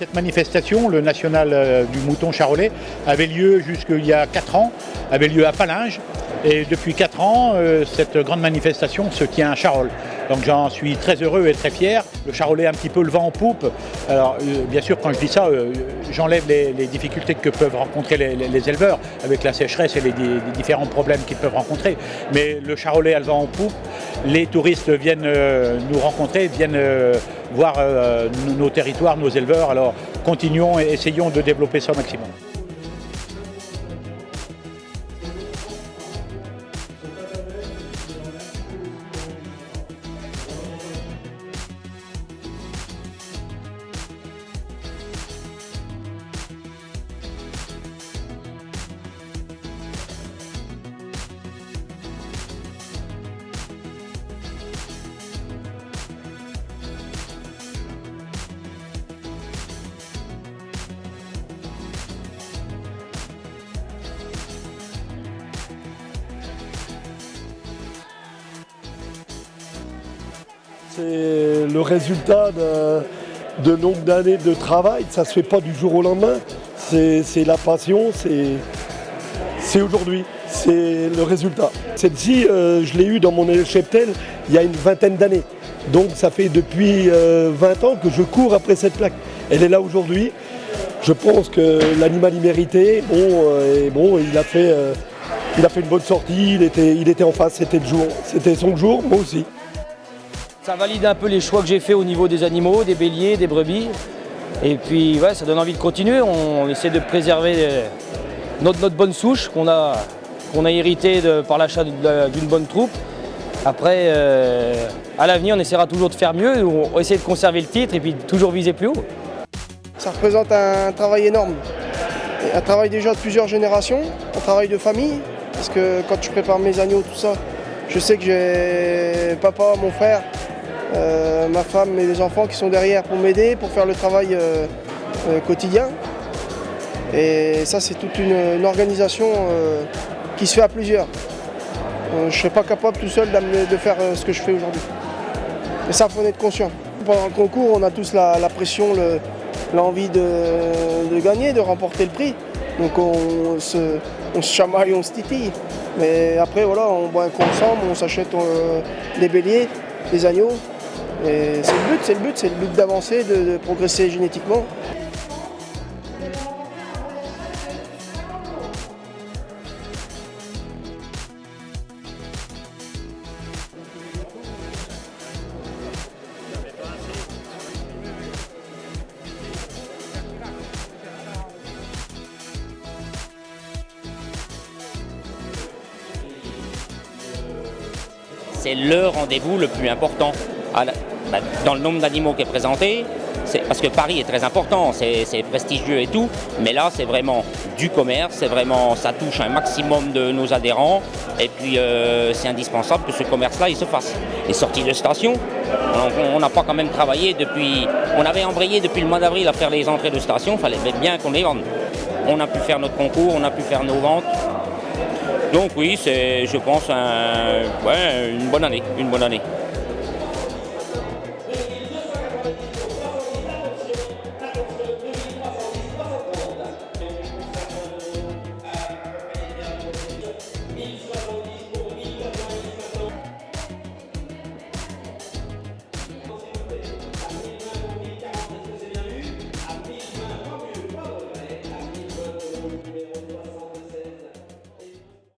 Cette manifestation, le national du mouton charolais, avait lieu jusqu'il y a 4 ans, avait lieu à Palinges. Et depuis 4 ans, cette grande manifestation se tient à Charolles. Donc j'en suis très heureux et très fier. Le Charolais a un petit peu le vent en poupe. Alors bien sûr, quand je dis ça, j'enlève les difficultés que peuvent rencontrer les éleveurs avec la sécheresse et les différents problèmes qu'ils peuvent rencontrer. Mais le Charolais a le vent en poupe. Les touristes viennent nous rencontrer, viennent voir nos territoires, nos éleveurs. Alors continuons et essayons de développer ça au maximum. C'est le résultat de longues années de travail, ça ne se fait pas du jour au lendemain, c'est la passion, c'est aujourd'hui, c'est le résultat. Celle-ci, je l'ai eue dans mon cheptel il y a une vingtaine d'années, donc ça fait depuis 20 ans que je cours après cette plaque. Elle est là aujourd'hui, je pense que l'animal y méritait, il a fait une bonne sortie, il était en face, c'était son jour, moi aussi. Ça valide un peu les choix que j'ai fait au niveau des animaux, des béliers, des brebis. Et puis ouais, ça donne envie de continuer. On essaie de préserver notre bonne souche qu'on a héritée par l'achat d'une bonne troupe. Après, à l'avenir, on essaiera toujours de faire mieux. On va essayer de conserver le titre et puis toujours viser plus haut. Ça représente un travail énorme. Un travail déjà de plusieurs générations, un travail de famille. Parce que quand je prépare mes agneaux, tout ça, je sais que j'ai papa, mon frère, ma femme et les enfants qui sont derrière pour m'aider, pour faire le travail quotidien. Et ça, c'est toute une organisation qui se fait à plusieurs. Je ne serais pas capable tout seul de faire ce que je fais aujourd'hui. Et ça, il faut en être conscient. Pendant le concours, on a tous la pression, l'envie de gagner, de remporter le prix. Donc on se chamaille, on se titille. Mais après, voilà, on boit un coup ensemble, on s'achète des béliers, des agneaux. Et c'est le but d'avancer, de progresser génétiquement. C'est le rendez-vous le plus important dans le nombre d'animaux qui est présenté. Parce que Paris est très important, c'est prestigieux et tout, mais là c'est vraiment du commerce, ça touche un maximum de nos adhérents et puis c'est indispensable que ce commerce-là il se fasse. Les sorties de station, on n'a pas quand même travaillé on avait embrayé depuis le mois d'avril à faire les entrées de station, il fallait bien qu'on les vende. On a pu faire notre concours, on a pu faire nos ventes. Donc oui, c'est je pense une bonne année.